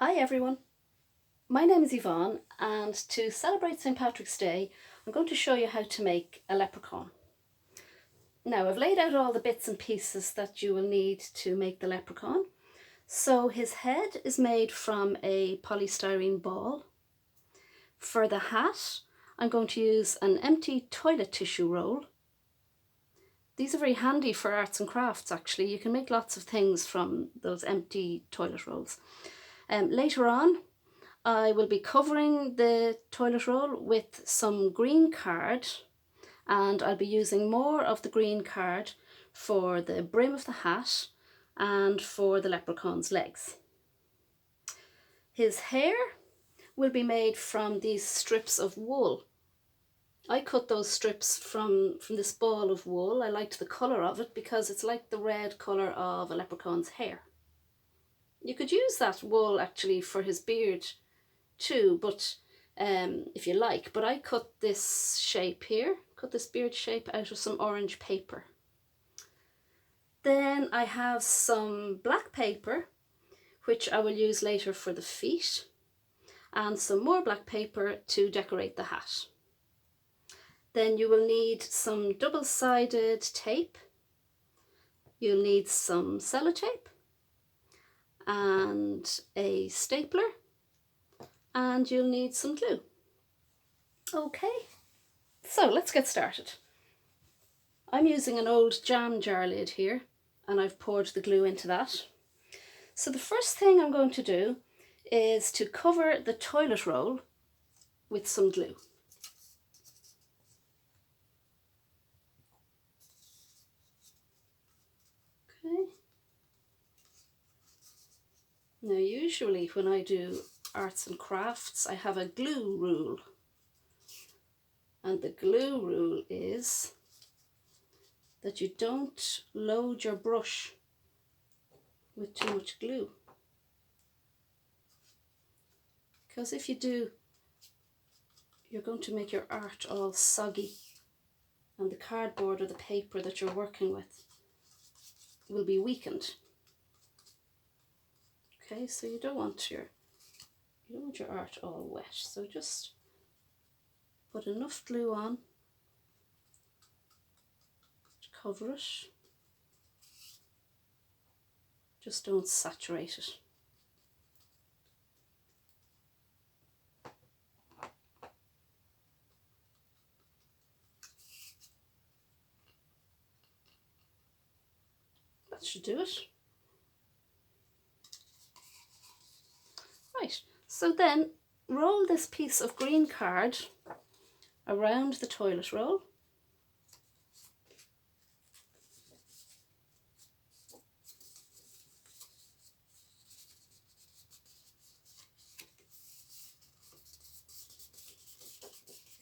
Hi everyone, my name is Yvonne, and to celebrate St. Patrick's Day I'm going to show you how to make a leprechaun. Now I've laid out all the bits and pieces that you will need to make the leprechaun. So his head is made from a polystyrene ball. For the hat I'm going to use an empty toilet tissue roll. These are very handy for arts and crafts actually. You can make lots of things from those empty toilet rolls. Later on I will be covering the toilet roll with some green card, and I'll be using more of the green card for the brim of the hat and for the leprechaun's legs. His hair will be made from these strips of wool. I cut those strips from this ball of wool. I liked the colour of it because it's like the red colour of a leprechaun's hair. You could use that wool actually for his beard too, but if you like, but I cut this shape here, cut this beard shape out of some orange paper. Then I have some black paper, which I will use later for the feet, and some more black paper to decorate the hat. Then you will need some double-sided tape, you'll need some sellotape and a stapler, and you'll need some glue. Okay, so let's get started. I'm using an old jam jar lid here, and I've poured the glue into that. So the first thing I'm going to do is to cover the toilet roll with some glue. Okay. Now usually when I do arts and crafts I have a glue rule, and the glue rule is that you don't load your brush with too much glue, because if you do you're going to make your art all soggy and the cardboard or the paper that you're working with will be weakened. Okay, so you don't want your art all wet, so just put enough glue on to cover it. Just don't saturate it. That should do it. Right, so then roll this piece of green card around the toilet roll.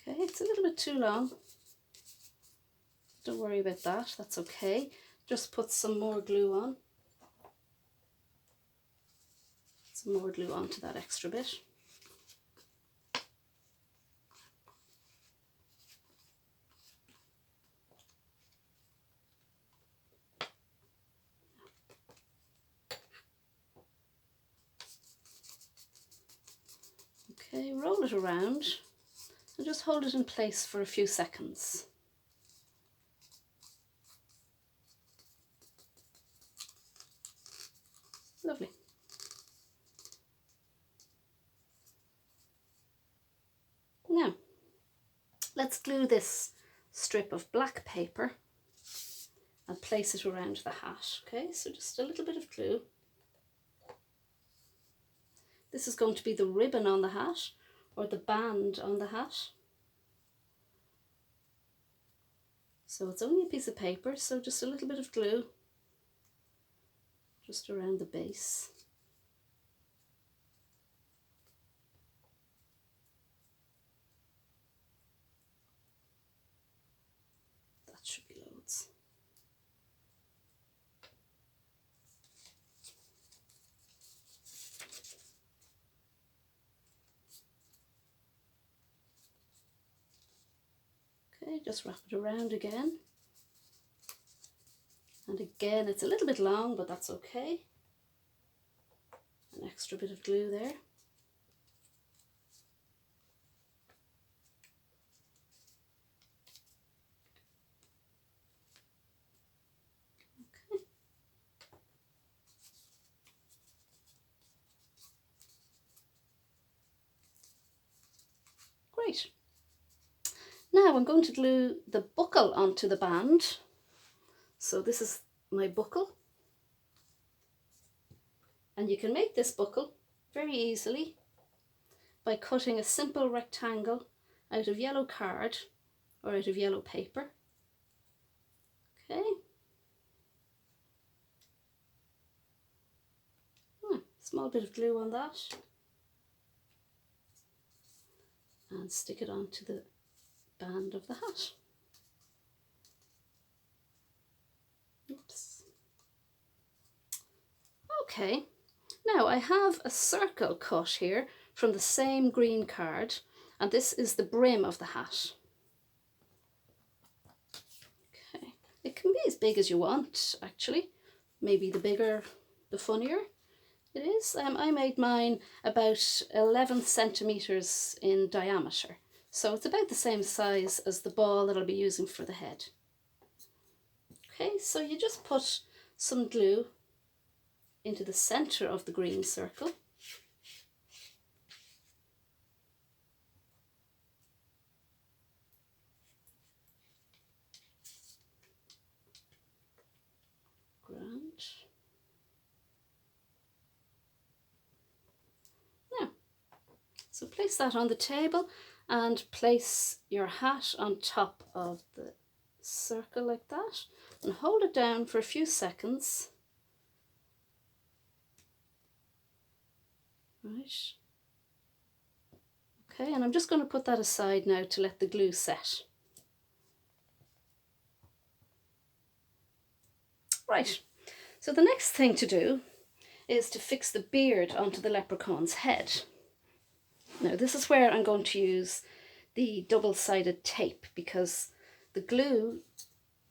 Okay, it's a little bit too long. Don't worry about that, that's okay. Just put some more glue on. Some more glue onto that extra bit. Okay, roll it around and just hold it in place for a few seconds. Lovely. Now, let's glue this strip of black paper and place it around the hat. Okay, so just a little bit of glue. This is going to be the ribbon on the hat, or the band on the hat. So it's only a piece of paper, so just a little bit of glue just around the base. That should be loads. Okay, just wrap it around again. And again, it's a little bit long, but that's okay. An extra bit of glue there. Okay. Great. Now I'm going to glue the buckle onto the band. So this is my buckle. And you can make this buckle very easily by cutting a simple rectangle out of yellow card or out of yellow paper. Okay. Small bit of glue on that. And stick it onto the band of the hat. Oops. Okay, now I have a circle cut here from the same green card, and this is the brim of the hat. Okay, it can be as big as you want actually. Maybe the bigger the funnier it is. I made mine about 11 centimeters in diameter, so it's about the same size as the ball that I'll be using for the head. Okay, so you just put some glue into the center of the green circle. Grand. Now, so place that on the table and place your hat on top of the circle like that and hold it down for a few seconds. Right. Okay, and I'm just going to put that aside now to let the glue set. Right, so the next thing to do is to fix the beard onto the leprechaun's head. Now this is where I'm going to use the double-sided tape because the glue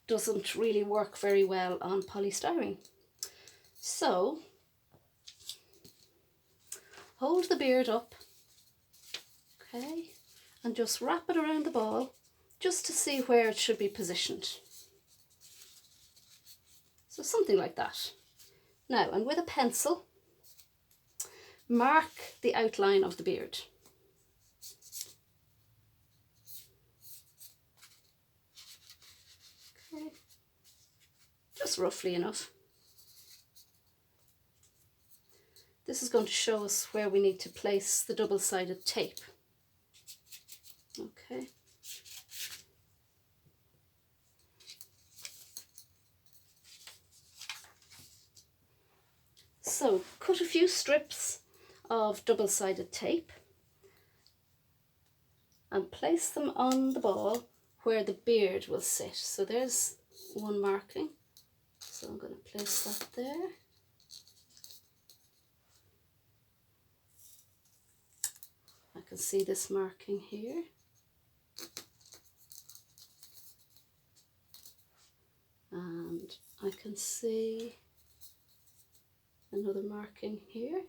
doesn't really work very well on polystyrene. So hold the beard up, okay, and just wrap it around the ball just to see where it should be positioned. So something like that. Now, and with a pencil, mark the outline of the beard. Okay, just roughly enough. This is going to show us where we need to place the double-sided tape. Okay. So cut a few strips of double-sided tape and place them on the ball where the beard will sit. So there's one marking. So I'm going to place that there. I can see this marking here. And I can see another marking here.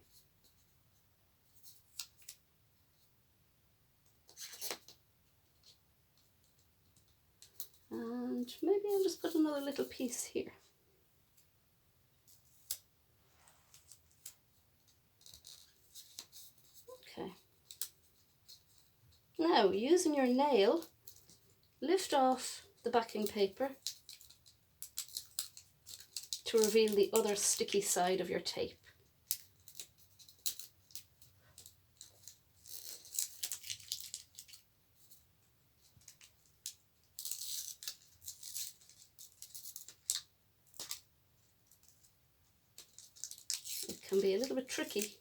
And maybe I'll just put another little piece here. Okay. Now, using your nail, lift off the backing paper to reveal the other sticky side of your tape. It can be a little bit tricky.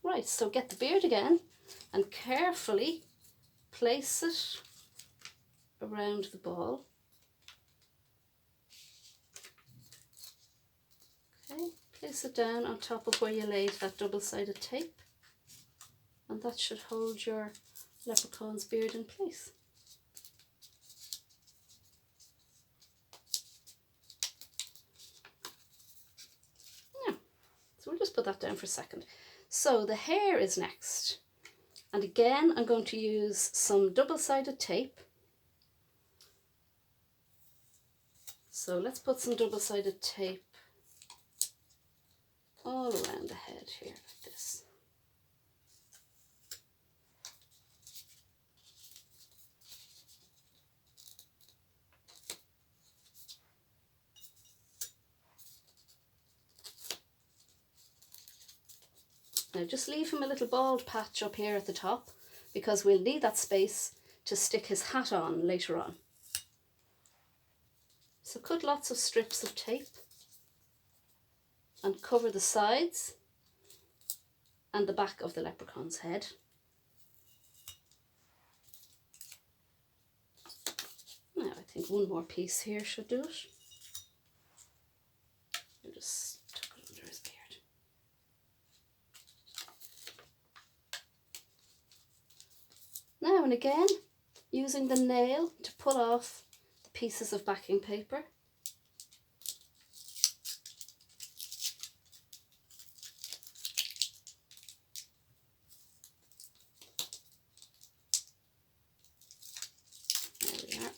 Right, so get the beard again and carefully place it around the ball. Okay, place it down on top of where you laid that double-sided tape, and that should hold your leprechaun's beard in place. So we'll just put that down for a second. So the hair is next. And again, I'm going to use some double-sided tape. So let's put some double-sided tape all around the head here like this. Now just leave him a little bald patch up here at the top because we'll need that space to stick his hat on later on. So cut lots of strips of tape and cover the sides and the back of the leprechaun's head. Now I think one more piece here should do it. I'll just tuck it under his beard. Now and again, using the nail to pull off the pieces of backing paper. There we are.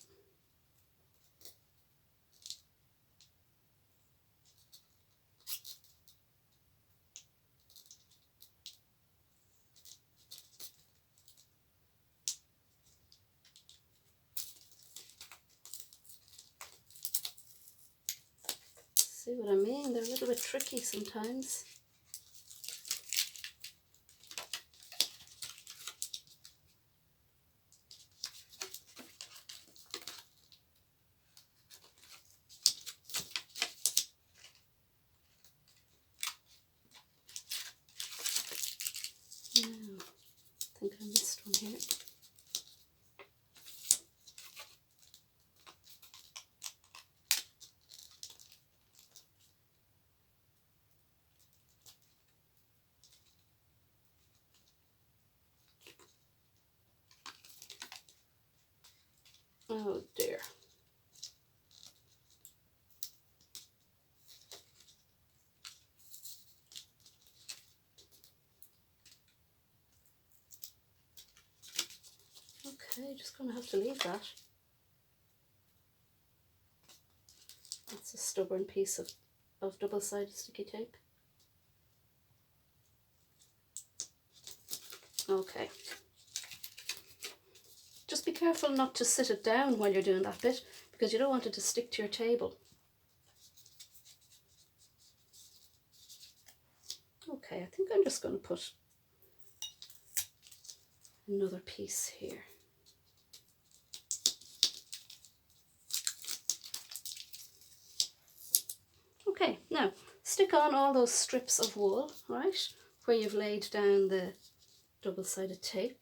See what I mean? They're a little bit tricky sometimes. Now, I think I missed one here. Oh dear. Okay, just going to have to leave that. That's a stubborn piece of double-sided sticky tape. Okay. Just be careful not to sit it down while you're doing that bit because you don't want it to stick to your table. Okay, I think I'm just going to put another piece here. Okay, now stick on all those strips of wool, right, where you've laid down the double-sided tape.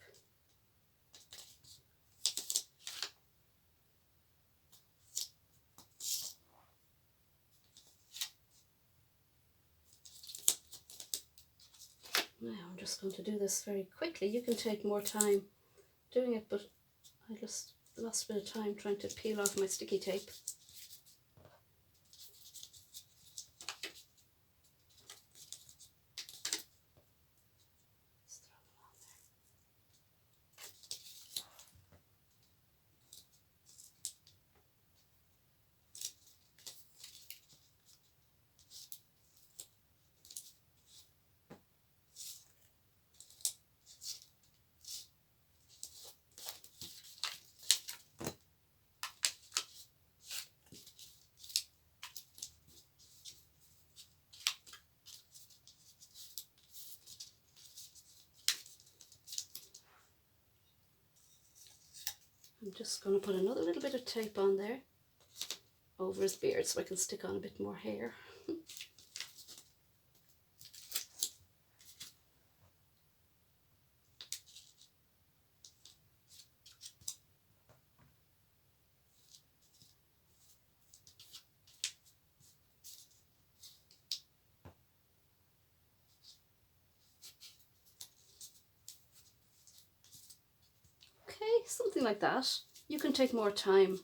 Now I'm just going to do this very quickly. You can take more time doing it, but I just lost a bit of time trying to peel off my sticky tape. Just throw them on there. I'm just going to put another little bit of tape on there over his beard so I can stick on a bit more hair. Something like that. You can take more time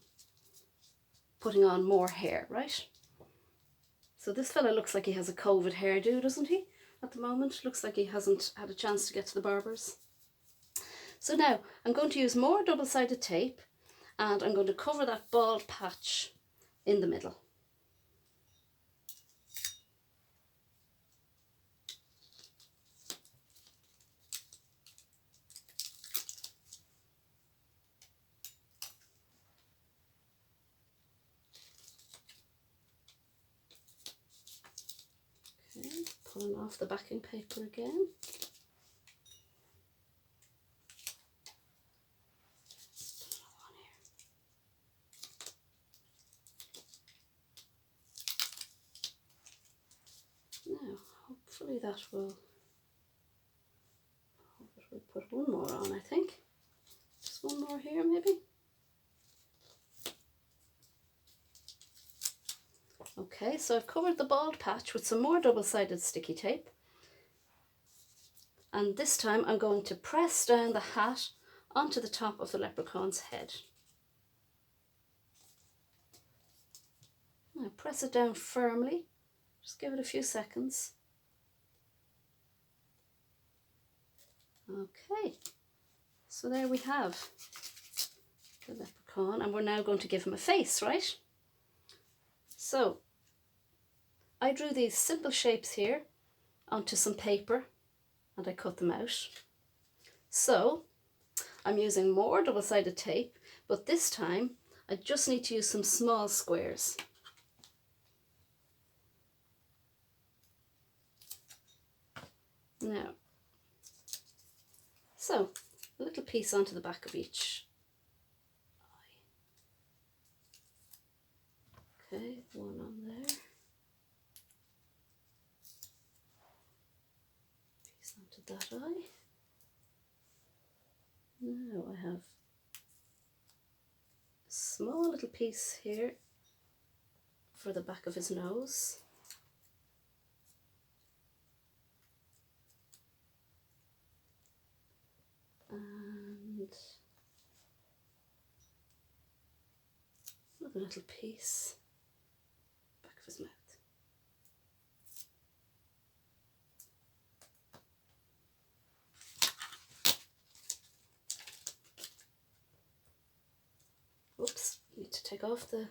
putting on more hair, right? So this fella looks like he has a COVID hairdo, doesn't he? at the moment. Looks like he hasn't had a chance to get to the barber's. So now I'm going to use more double-sided tape and I'm going to cover that bald patch in the middle. Okay, pulling off the backing paper again. Now, hopefully that will put one more on, I think. Just one more here, maybe. Okay, so I've covered the bald patch with some more double-sided sticky tape. And this time I'm going to press down the hat onto the top of the leprechaun's head. Now press it down firmly. Just give it a few seconds. Okay, so there we have the leprechaun, and we're now going to give him a face, right? So I drew these simple shapes here onto some paper and I cut them out. So I'm using more double-sided tape, but this time I just need to use some small squares. Now, so a little piece onto the back of each eye. Okay, one on there. Piece onto that eye. Now I have a small little piece here for the back of his nose. And another little piece back of his mouth. Oops, need to take off the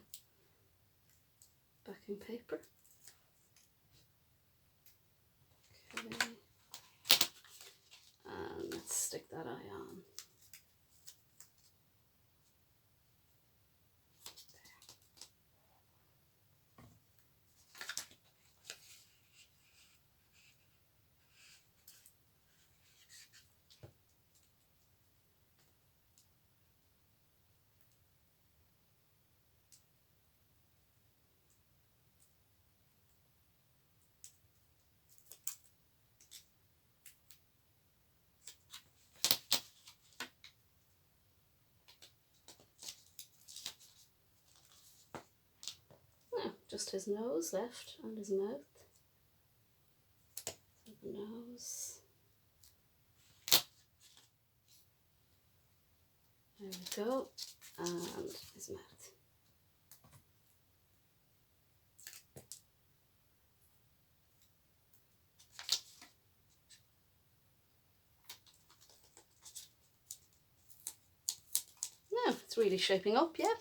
backing paper. Okay. And let's stick that eye on. Just his nose left and his mouth. So the nose. There we go. And his mouth. Now it's really shaping up, yeah?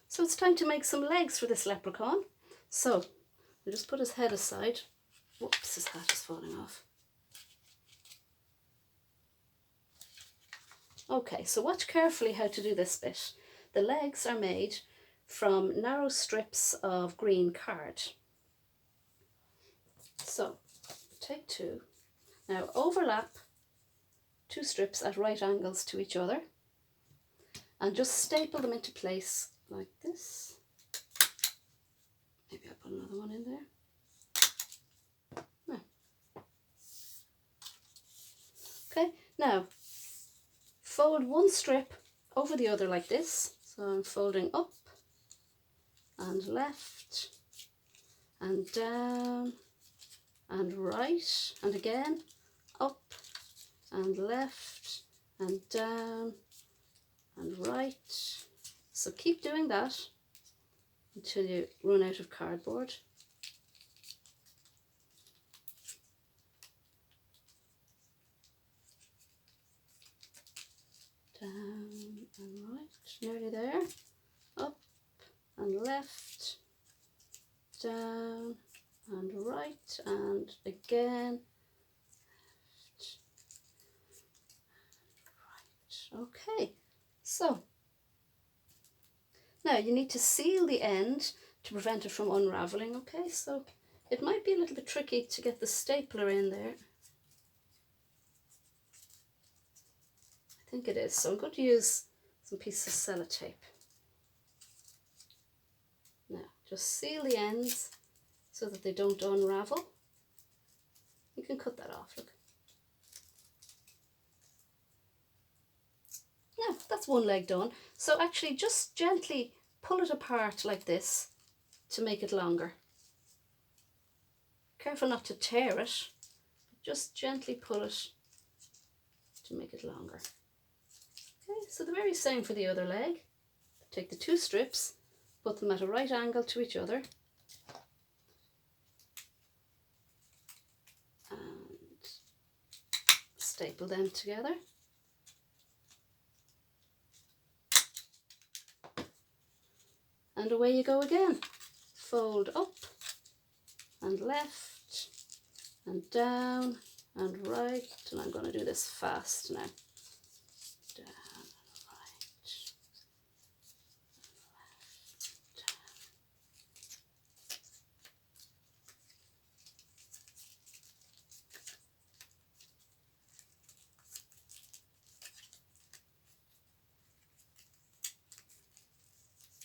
So it's time to make some legs for this leprechaun. So we'll just put his head aside. Whoops, his hat is falling off. Okay, so watch carefully how to do this bit. The legs are made from narrow strips of green card. So take two. Now overlap two strips at right angles to each other and just staple them into place like this. Maybe I'll put another one in there. No. Okay, now fold one strip over the other like this. So I'm folding up and left and down and right and again up and left and down and right. So keep doing that until you run out of cardboard. Okay, so now you need to seal the end to prevent it from unraveling. Okay, so it might be a little bit tricky to get the stapler in there. I think it is, so I'm going to use some pieces of sellotape. Now just seal the ends so that they don't unravel. You can cut that off, look. Now that's one leg done. So actually just gently pull it apart like this to make it longer. Careful not to tear it, just gently pull it to make it longer. Okay, so the very same for the other leg. Take the two strips, put them at a right angle to each other, and staple them together. And away you go again. Fold up and left and down and right, and I'm going to do this fast now. Down and right, left,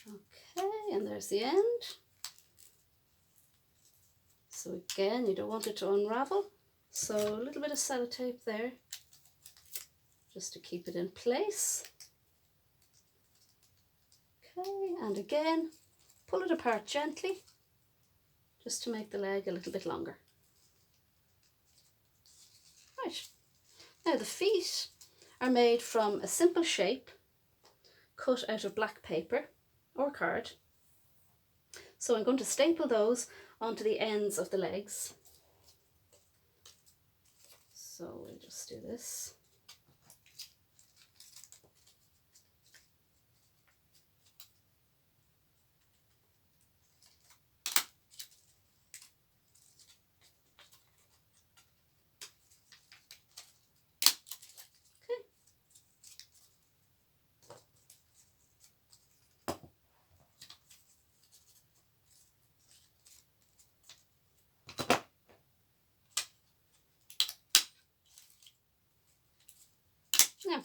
down. Okay, and there's the end. So again, you don't want it to unravel, so a little bit of sellotape there just to keep it in place. Okay, and again, pull it apart gently just to make the leg a little bit longer. Right, now the feet are made from a simple shape cut out of black paper or card. So I'm going to staple those onto the ends of the legs. So we'll just do this. Now,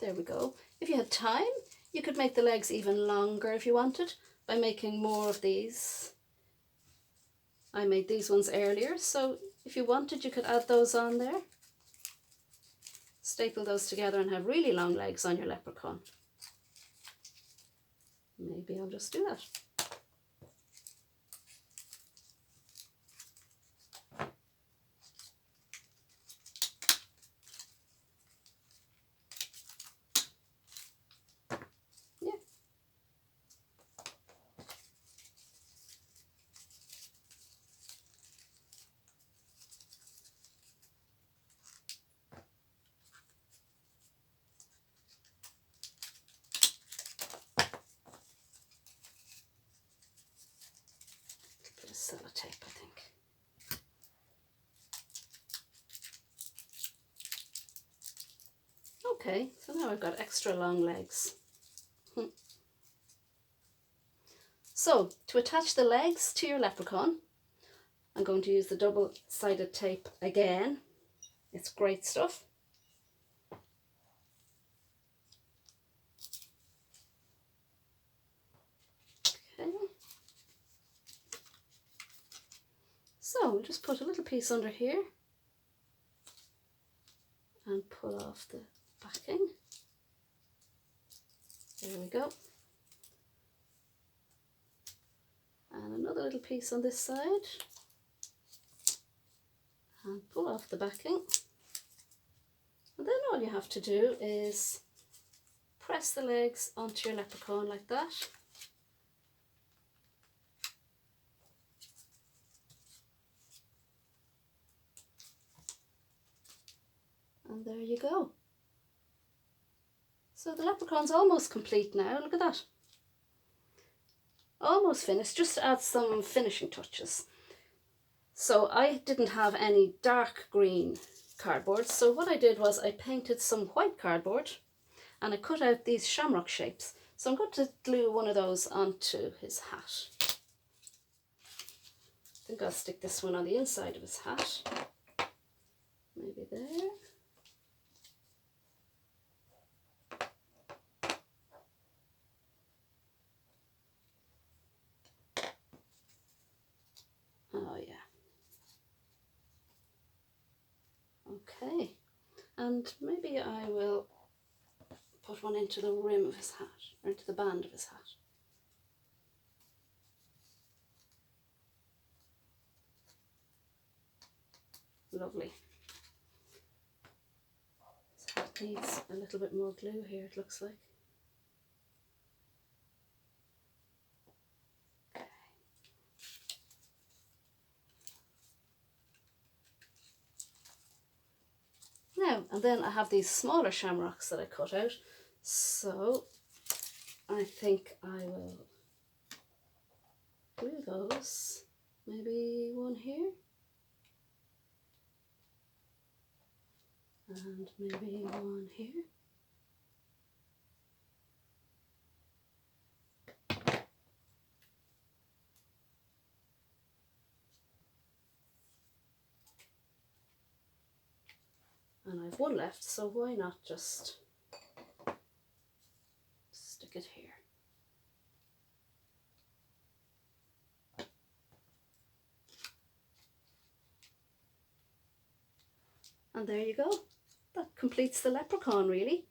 there we go. If you had time, you could make the legs even longer if you wanted by making more of these. I made these ones earlier, so if you wanted, you could add those on there. Staple those together and have really long legs on your leprechaun. Maybe I'll just do that. Sellotape, I think. Okay, so now I've got extra long legs. So to attach the legs to your leprechaun, I'm going to use the double-sided tape again. It's great stuff. Okay. So we'll just put a little piece under here and pull off the backing. There we go. And another little piece on this side and pull off the backing. And then all you have to do is press the legs onto your leprechaun like that. And there you go. So the leprechaun's almost complete now, look at that. Almost finished, just to add some finishing touches. So I didn't have any dark green cardboard. So what I did was I painted some white cardboard and I cut out these shamrock shapes. So I'm going to glue one of those onto his hat. I think I'll stick this one on the inside of his hat. Maybe there. Oh yeah. Okay. And maybe I will put one into the rim of his hat, or into the band of his hat. Lovely. His hat needs a little bit more glue here, it looks like. Okay. Now, and then I have these smaller shamrocks that I cut out, so I think I will glue those. Maybe one here. And maybe one here. And I've one left, so why not just stick it here. And there you go. That completes the leprechaun, really.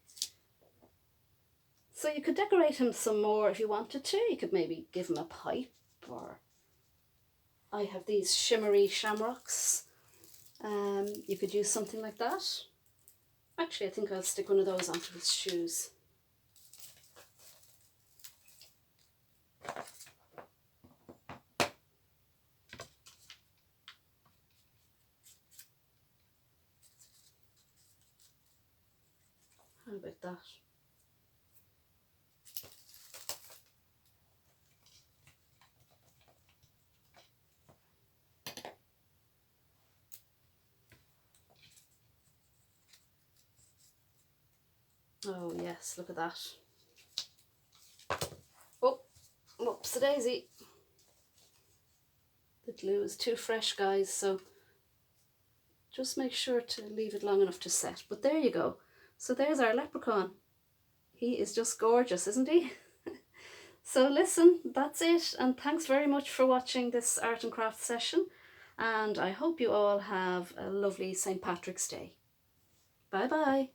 So you could decorate him some more if you wanted to. You could maybe give him a pipe, or I have these shimmery shamrocks. You could use something like that. Actually, I think I'll stick one of those onto his shoes. How about that? Oh yes, look at that. Oh, whoops-a-daisy. The glue is too fresh, guys, so just make sure to leave it long enough to set. But there you go. So there's our leprechaun. He is just gorgeous, isn't he? So listen, that's it, and thanks very much for watching this art and craft session, and I hope you all have a lovely St. Patrick's Day. Bye bye.